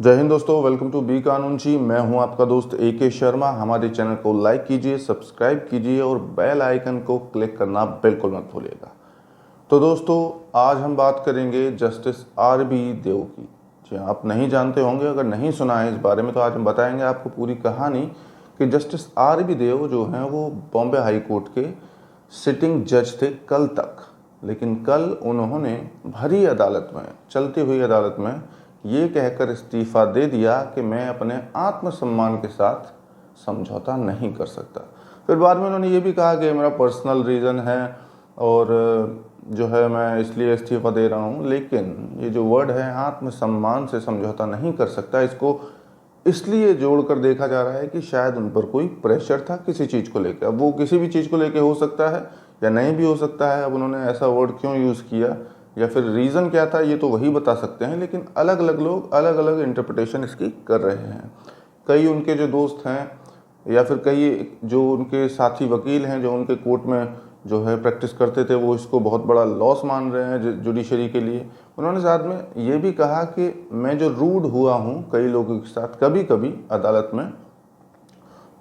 जय हिंद दोस्तों, welcome to be कानून जी। मैं हूं आपका दोस्त AK शर्मा। हमारे चैनल को लाइक कीजिए, सब्सक्राइब कीजिए और बेल आइकन को क्लिक करना बिल्कुल मत भूलिएगा। तो दोस्तों, आज हम बात करेंगे जस्टिस RB देव की। जी, आप नहीं जानते होंगे, अगर नहीं सुना है इस बारे में, तो आज हम बताएंगे आपको पूरी कहानी कि जस्टिस RB देव जो हैं वो बॉम्बे हाई कोर्ट के सिटिंग जज थे कल तक। लेकिन कल उन्होंने भरी अदालत में, चलती हुई अदालत में ये कहकर इस्तीफ़ा दे दिया कि मैं अपने आत्मसम्मान के साथ समझौता नहीं कर सकता। फिर बाद में उन्होंने ये भी कहा कि मेरा पर्सनल रीज़न है और जो है मैं इसलिए इस्तीफ़ा दे रहा हूँ। लेकिन ये जो वर्ड है आत्मसम्मान से समझौता नहीं कर सकता, इसको इसलिए जोड़कर देखा जा रहा है कि शायद उन पर कोई प्रेशर था किसी चीज़ को लेकर। अब वो किसी भी चीज़ को लेकर हो सकता है या नहीं भी हो सकता है। अब उन्होंने ऐसा वर्ड क्यों यूज़ किया या फिर रीज़न क्या था, ये तो वही बता सकते हैं। लेकिन अलग अलग लोग अलग अलग इंटरप्रिटेशन इसकी कर रहे हैं। कई उनके जो दोस्त हैं या फिर कई जो उनके साथी वकील हैं जो उनके कोर्ट में जो है प्रैक्टिस करते थे, वो इसको बहुत बड़ा लॉस मान रहे हैं जुडिशरी के लिए। उन्होंने साथ में ये भी कहा कि मैं जो रूड हुआ हूँ कई लोगों के साथ कभी कभी अदालत में,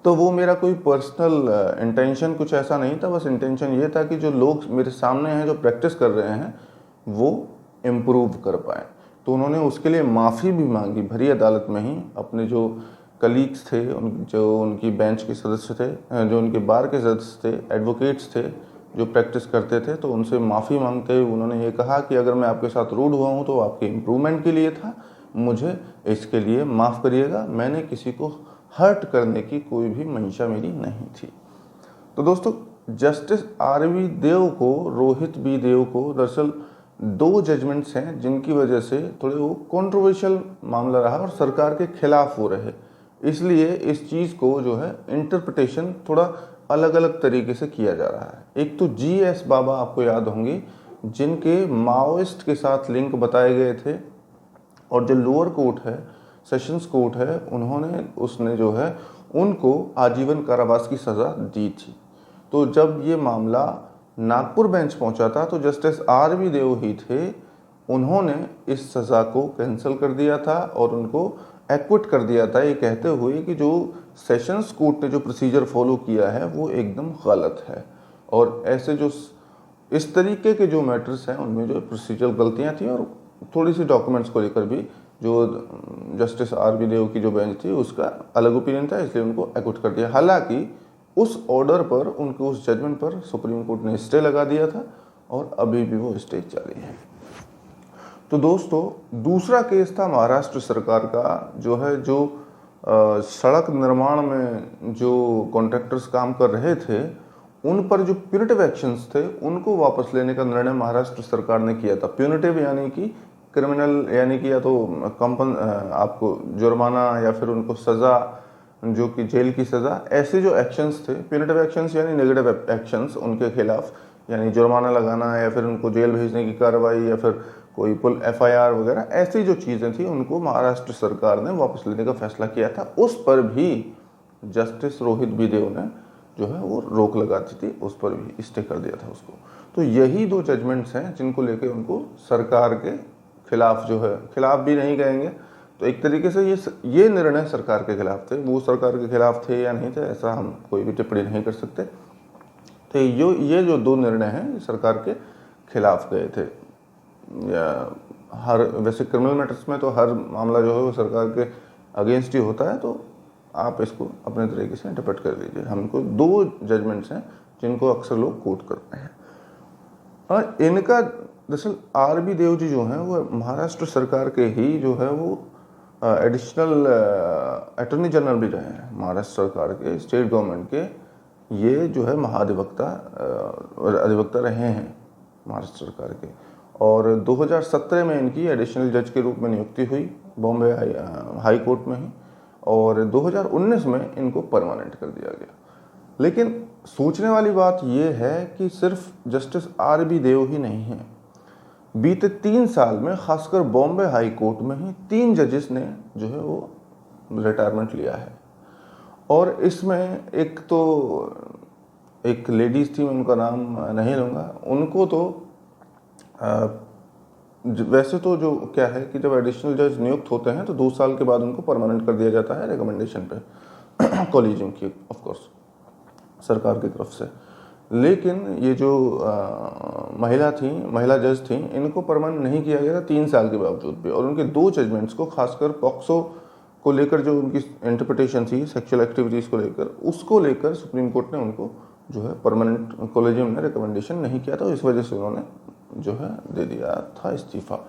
तो वो मेरा कोई पर्सनल इंटेंशन कुछ ऐसा नहीं था। बस इंटेंशन ये था कि जो लोग मेरे सामने हैं जो प्रैक्टिस कर रहे हैं वो इम्प्रूव कर पाए। तो उन्होंने उसके लिए माफ़ी भी मांगी भरी अदालत में ही। अपने जो कलीग्स थे, जो उनकी बेंच के सदस्य थे, जो उनके बार के सदस्य थे, एडवोकेट्स थे जो प्रैक्टिस करते थे, तो उनसे माफ़ी मांगते हुए उन्होंने ये कहा कि अगर मैं आपके साथ रूड हुआ हूँ तो आपके इम्प्रूवमेंट के लिए था, मुझे इसके लिए माफ़ करिएगा। मैंने किसी को हर्ट करने की कोई भी मंशा मेरी नहीं थी। तो दोस्तों, जस्टिस RB देव को, रोहित बी देव को दरअसल 2 जजमेंट्स हैं जिनकी वजह से थोड़े वो कंट्रोवर्शियल मामला रहा और सरकार के खिलाफ हो रहे। इसलिए इस चीज़ को जो है इंटरप्रिटेशन थोड़ा अलग अलग तरीके से किया जा रहा है। एक तो GS बाबा आपको याद होंगे, जिनके माओइस्ट के साथ लिंक बताए गए थे, और जो लोअर कोर्ट है, सेशंस कोर्ट है, उसने जो है उनको आजीवन कारावास की सज़ा दी थी। तो जब ये मामला नागपुर बेंच पहुंचा था तो जस्टिस RB देव ही थे, उन्होंने इस सज़ा को कैंसिल कर दिया था और उनको एक्विट कर दिया था, ये कहते हुए कि जो सेशंस कोर्ट ने जो प्रोसीजर फॉलो किया है वो एकदम गलत है। और ऐसे जो इस तरीके के जो मैटर्स हैं उनमें जो प्रोसीजरल गलतियां थी और थोड़ी सी डॉक्यूमेंट्स को लेकर भी जो जस्टिस RB देव की जो बेंच थी उसका अलग ओपिनियन था, इसलिए उनको एक्विट कर दिया। हालांकि उस ऑर्डर पर, उनके उस जजमेंट पर सुप्रीम कोर्ट ने स्टे लगा दिया था और अभी भी वो स्टे जारी है। तो दोस्तों, दूसरा केस था महाराष्ट्र सरकार का, जो है जो सड़क निर्माण में जो कॉन्ट्रैक्टर्स काम कर रहे थे उन पर जो प्यूनिटिव एक्शंस थे उनको वापस लेने का निर्णय महाराष्ट्र सरकार ने किया था। प्यूनिटिव यानी कि क्रिमिनल, यानी कि या तो आपको जुर्माना या फिर उनको सज़ा, जो कि जेल की सज़ा, ऐसे जो एक्शंस थे। प्यूनिटिव एक्शंस यानी नेगेटिव एक्शंस उनके खिलाफ, यानी जुर्माना लगाना या फिर उनको जेल भेजने की कार्रवाई या फिर कोई FIR वगैरह, ऐसी जो चीज़ें थी उनको महाराष्ट्र सरकार ने वापस लेने का फैसला किया था। उस पर भी जस्टिस रोहित बी देव ने जो है वो रोक लगा दी थी, उस पर भी स्टे कर दिया था उसको। तो यही 2 जजमेंट्स हैं जिनको लेके उनको सरकार के खिलाफ, जो है खिलाफ भी नहीं कहेंगे, तो एक तरीके से ये निर्णय सरकार के खिलाफ थे। वो सरकार के खिलाफ थे या नहीं थे, ऐसा हम कोई भी टिप्पणी नहीं कर सकते। तो ये जो 2 निर्णय हैं सरकार के खिलाफ गए थे। या वैसे क्रिमिनल मैटर्स में तो हर मामला जो है वो सरकार के अगेंस्ट ही होता है, तो आप इसको अपने तरीके से इंटरप्रेट कर लीजिए। हमको 2 जजमेंट्स हैं जिनको अक्सर लोग कोट करते हैं और इनका दरअसल RB देव जी जो हैं वो महाराष्ट्र सरकार के ही जो है वो एडिशनल अटॉर्नी जनरल भी रहे हैं महाराष्ट्र सरकार के, स्टेट गवर्नमेंट के। ये जो है महाधिवक्ता अधिवक्ता रहे हैं महाराष्ट्र सरकार के, और 2017 में इनकी एडिशनल जज के रूप में नियुक्ति हुई बॉम्बे हाई कोर्ट में ही, और 2019 में इनको परमानेंट कर दिया गया। लेकिन सोचने वाली बात यह है कि सिर्फ जस्टिस RB देव ही नहीं है। बीते 3 साल में खासकर बॉम्बे हाई कोर्ट में ही 3 जजेस ने जो है वो रिटायरमेंट लिया है। और इसमें एक लेडीज़ थी, मैं उनका नाम नहीं लूँगा, उनको तो वैसे तो जो क्या है कि जब एडिशनल जज नियुक्त होते हैं तो 2 साल के बाद उनको परमानेंट कर दिया जाता है रिकमेंडेशन पे कॉलेजियम की ऑफ कोर्स सरकार की तरफ से। लेकिन ये जो महिला जज थी, इनको परमानेंट नहीं किया गया था 3 साल के बावजूद भी, और उनके 2 जजमेंट्स को, खासकर पॉक्सो को लेकर जो उनकी इंटरप्रिटेशन थी सेक्सुअल एक्टिविटीज़ को लेकर, उसको लेकर सुप्रीम कोर्ट ने उनको जो है परमानेंट कॉलेजियम ने रिकमेंडेशन नहीं किया था, इस वजह से उन्होंने जो है दे दिया था इस्तीफा।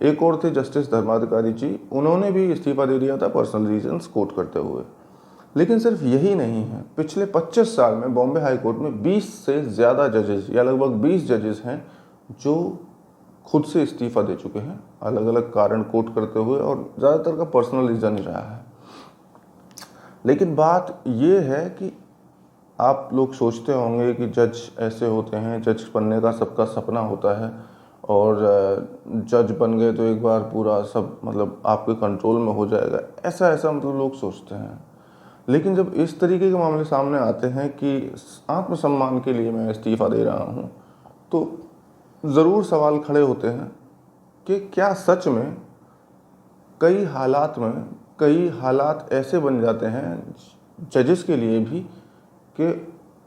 एक और थे जस्टिस धर्माधिकारी जी, उन्होंने भी इस्तीफा दे दिया था पर्सनल रीजंस कोट करते हुए। लेकिन सिर्फ यही नहीं है, पिछले 25 साल में बॉम्बे हाई कोर्ट में 20 से ज़्यादा जजेस या लगभग 20 जजेस हैं जो खुद से इस्तीफा दे चुके हैं, अलग अलग कारण कोट करते हुए, और ज़्यादातर का पर्सनल रीज़न ही रहा है। लेकिन बात ये है कि आप लोग सोचते होंगे कि जज ऐसे होते हैं, जज बनने का सबका सपना होता है, और जज बन गए तो एक बार पूरा सब मतलब आपके कंट्रोल में हो जाएगा, ऐसा मतलब लोग सोचते हैं। लेकिन जब इस तरीके के मामले सामने आते हैं कि आत्मसम्मान के लिए मैं इस्तीफा दे रहा हूँ, तो ज़रूर सवाल खड़े होते हैं कि क्या सच में कई हालात ऐसे बन जाते हैं जजेस के लिए भी कि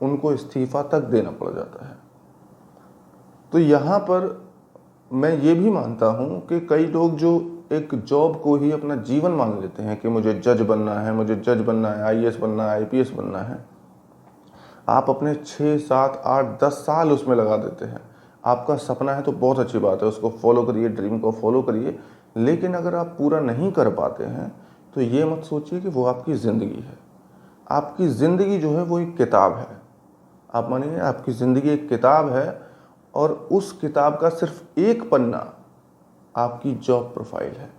उनको इस्तीफा तक देना पड़ जाता है। तो यहाँ पर मैं ये भी मानता हूँ कि कई लोग जो एक जॉब को ही अपना जीवन मान लेते हैं कि मुझे जज बनना है, आईएएस बनना है, आईपीएस बनना है, आप अपने 6, 7, 8, 10 साल उसमें लगा देते हैं। आपका सपना है तो बहुत अच्छी बात है, उसको फॉलो करिए, ड्रीम को फॉलो करिए। लेकिन अगर आप पूरा नहीं कर पाते हैं तो ये मत सोचिए कि वो आपकी ज़िंदगी है। आपकी ज़िंदगी जो है वो एक किताब है। आप मानिए आपकी ज़िंदगी एक किताब है, और उस किताब का सिर्फ एक पन्ना आपकी जॉब प्रोफाइल है।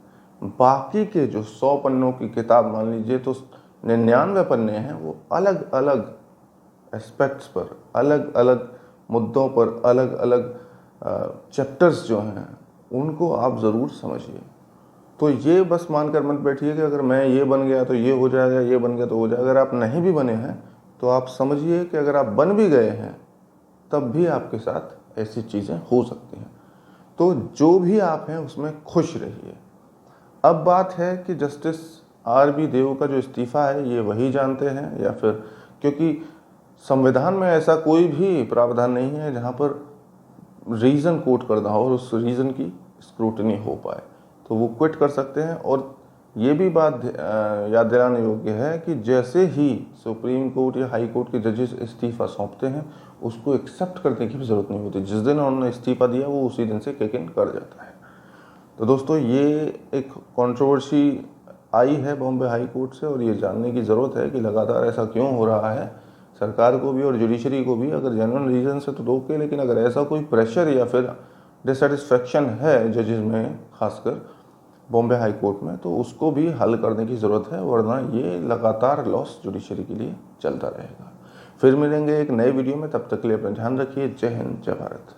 बाकी के जो 100 पन्नों की किताब मान लीजिए, तो 99 पन्ने हैं वो अलग अलग एस्पेक्ट्स पर, अलग अलग मुद्दों पर, अलग अलग चैप्टर्स जो हैं उनको आप ज़रूर समझिए। तो ये बस मानकर मत बैठिए कि अगर मैं ये बन गया तो ये हो जाएगा, ये बन गया तो हो जाएगा। अगर आप नहीं भी बने हैं तो आप समझिए कि अगर आप बन भी गए हैं तब भी आपके साथ ऐसी चीज़ें हो सकती हैं। तो जो भी आप हैं उसमें खुश रहिए। अब बात है कि जस्टिस आर.बी. देव का जो इस्तीफ़ा है ये वही जानते हैं, या फिर, क्योंकि संविधान में ऐसा कोई भी प्रावधान नहीं है जहाँ पर रीज़न कोट करना हो और उस रीज़न की स्क्रूटनी हो पाए, तो वो क्विट कर सकते हैं। और ये भी बात याद दिलाने योग्य है कि जैसे ही सुप्रीम कोर्ट या हाई कोर्ट के जजेस इस्तीफ़ा सौंपते हैं, उसको एक्सेप्ट करने की भी ज़रूरत नहीं होती। जिस दिन उन्होंने इस्तीफ़ा दिया वो उसी दिन से किक इन कर जाता है। तो दोस्तों, ये एक कंट्रोवर्सी आई है बॉम्बे हाई कोर्ट से, और ये जानने की ज़रूरत है कि लगातार ऐसा क्यों हो रहा है। सरकार को भी और जुडिशरी को भी, अगर जेन्युइन रीज़न से तो रोके, लेकिन अगर ऐसा कोई प्रेशर या फिर डिससेटिस्फैक्शन है जजेस में, खासकर बॉम्बे हाई कोर्ट में, तो उसको भी हल करने की ज़रूरत है, वरना ये लगातार लॉस जुडिशरी के लिए चलता रहेगा। फिर मिलेंगे एक नए वीडियो में, तब तक के लिए अपना ध्यान रखिए। जय हिंद, जय भारत।